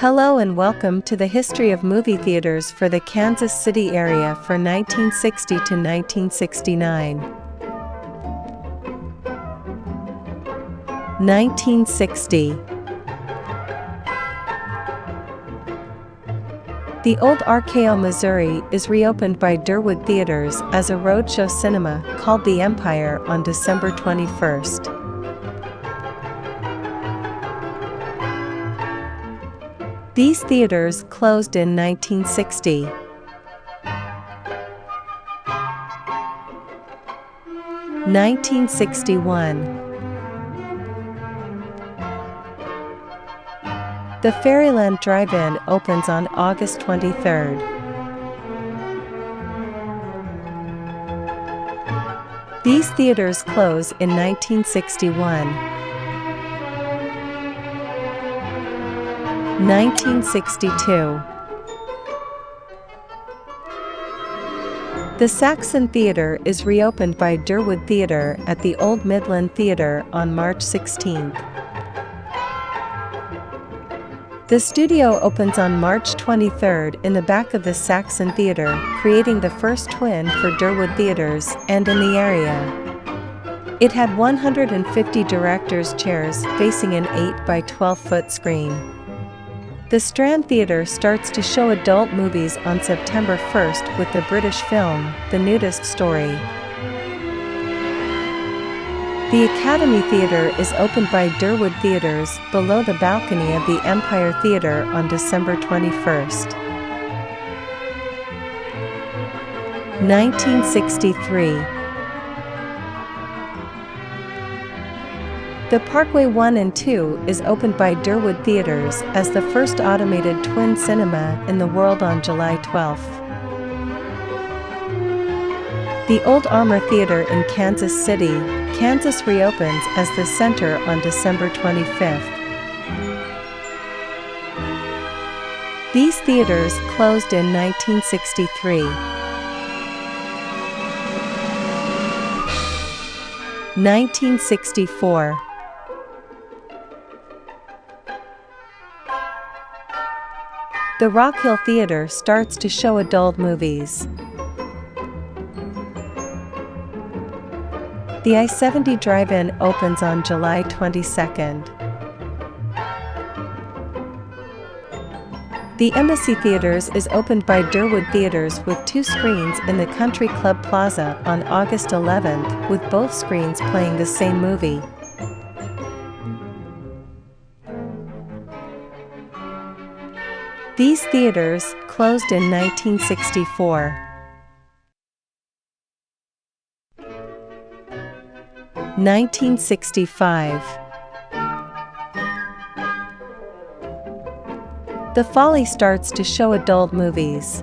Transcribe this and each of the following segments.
Hello and welcome to the history of movie theaters for the Kansas City area for 1960 to 1969. 1960. The old RKO, Missouri is reopened by Durwood Theaters as a roadshow cinema called The Empire on December 21st. These theaters closed in 1960. 1961. The Fairyland Drive-In opens on August 23rd. These theaters close in 1961. 1962. The Saxon Theatre is reopened by Durwood Theatre at the Old Midland Theatre on March 16. The studio opens on March 23 in the back of the Saxon Theatre, creating the first twin for Durwood Theaters and in the area. It had 150 directors' chairs facing an 8 by 12-foot screen. The Strand Theatre starts to show adult movies on September 1st with the British film, The Nudist Story. The Academy Theatre is opened by Durwood Theaters below the balcony of the Empire Theatre on December 21st. 1963. The Parkway 1 and 2 is opened by Durwood Theaters as the first automated twin cinema in the world on July 12. The Old Armour Theatre in Kansas City, Kansas reopens as the Center on December 25. These theaters closed in 1963. 1964. The Rock Hill Theatre starts to show adult movies. The I-70 Drive-In opens on July 22nd. The Embassy Theaters is opened by Durwood Theaters with 2 screens in the Country Club Plaza on August 11th, with both screens playing the same movie. These theaters closed in 1964. 1965. The Folly starts to show adult movies.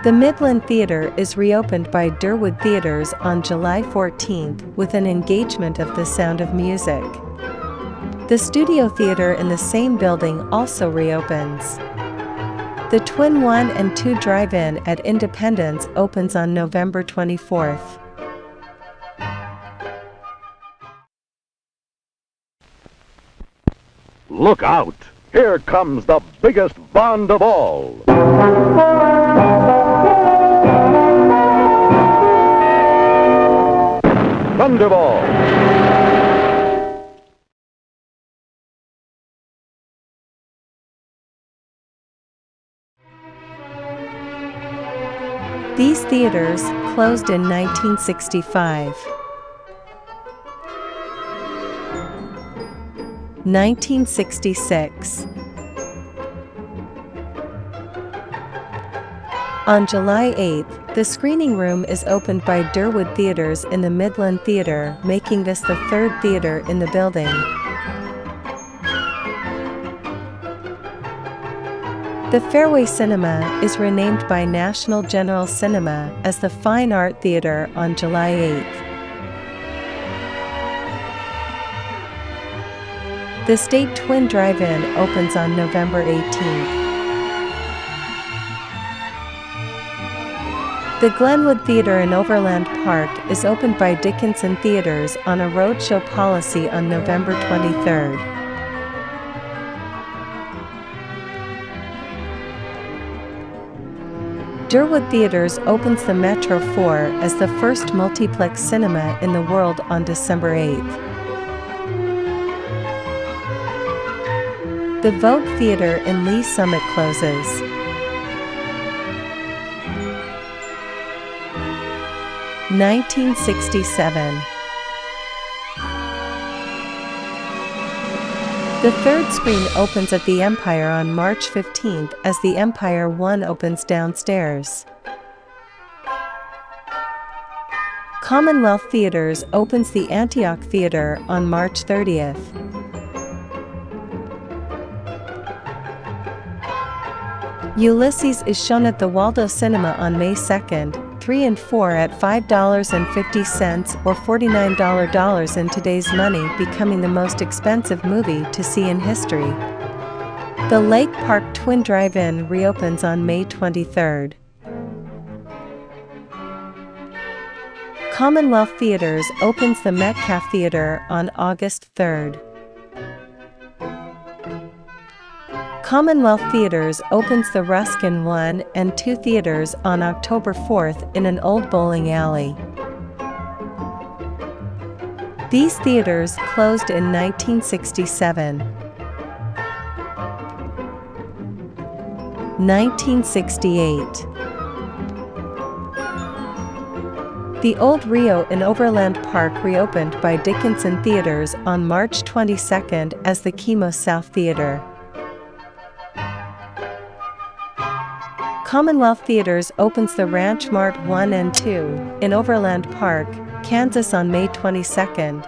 The Midland Theatre is reopened by Durwood Theaters on July 14th with an engagement of The Sound of Music. The Studio Theatre in the same building also reopens. The Twin 1 and 2 Drive-In at Independence opens on November 24th. Look out! Here comes the biggest Bond of all! Thunderball! These theaters closed in 1965. 1966. On July 8th, the screening room is opened by Durwood Theaters in the Midland Theatre, making this the 3rd theater in the building. The Fairway Cinema is renamed by National General Cinema as the Fine Art Theatre on July 8th. The State Twin Drive-In opens on November 18th. The Glenwood Theatre in Overland Park is opened by Dickinson Theatres on a roadshow policy on November 23. Durwood Theatres opens the Metro 4 as the first multiplex cinema in the world on December 8. The Vogue Theatre in Lee Summit closes. (1967). The third screen opens at the Empire on March 15 as the Empire 1 opens downstairs. Commonwealth Theatres opens the Antioch Theatre on March 30. Ulysses is shown at the Waldo Cinema on May 2, 3 and 4 at $5.50 or $49 in today's money, becoming the most expensive movie to see in history. The Lake Park Twin Drive-In reopens on May 23. Commonwealth Theatres opens the Metcalf Theatre on August 3. Commonwealth Theatres opens the Ruskin 1 and 2 theaters on October 4 in an old bowling alley. These theaters closed in 1967. 1968. The Old Rio in Overland Park reopened by Dickinson Theatres on March 22 as the Chemo South Theatre. Commonwealth Theatres opens the Ranch Mart 1 and 2 in Overland Park, Kansas on May 22.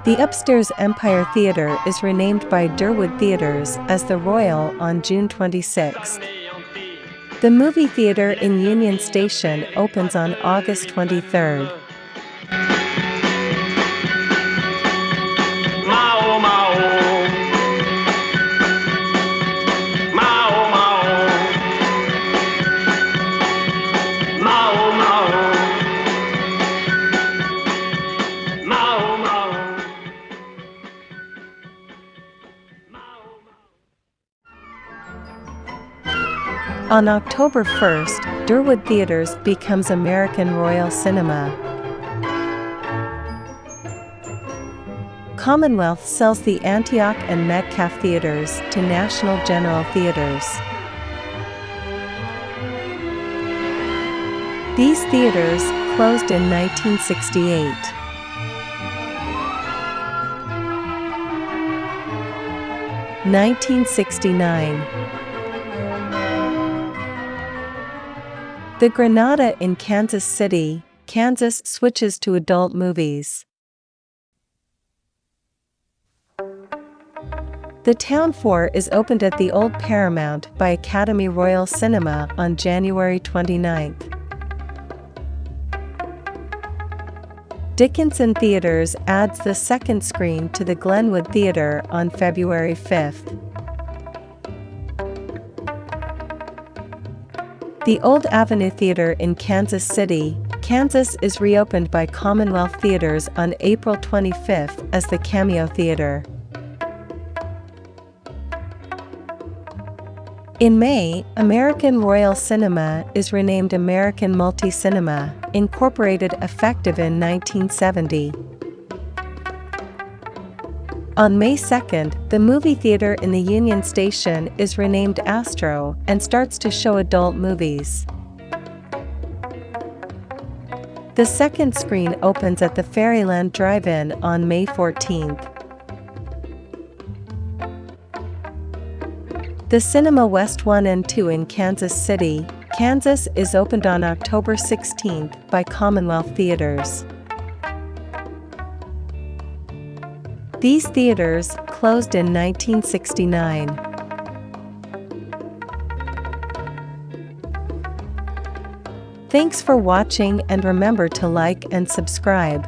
The upstairs Empire Theatre is renamed by Durwood Theatres as the Royal on June 26. The Movie Theatre in Union Station opens on August 23. On October 1, Durwood Theatres becomes American Royal Cinema. Commonwealth sells the Antioch and Metcalf Theatres to National General Theatres. These theaters closed in 1968. (1969). The Granada in Kansas City, Kansas switches to adult movies. The Town 4 is opened at the Old Paramount by Academy Royal Cinema on January 29. Dickinson Theatres adds the second screen to the Glenwood Theatre on February 5. The Old Avenue Theatre in Kansas City, Kansas is reopened by Commonwealth Theatres on April 25 as the Cameo Theatre. In May, American Royal Cinema is renamed American Multi-Cinema, Incorporated, effective in 1970. On May 2, the movie theater in the Union Station is renamed Astro and starts to show adult movies. The second screen opens at the Fairyland Drive-In on May 14. The Cinema West 1 and 2 in Kansas City, Kansas is opened on October 16 by Commonwealth Theatres. These theaters closed in 1969. Thanks for watching, and remember to like and subscribe.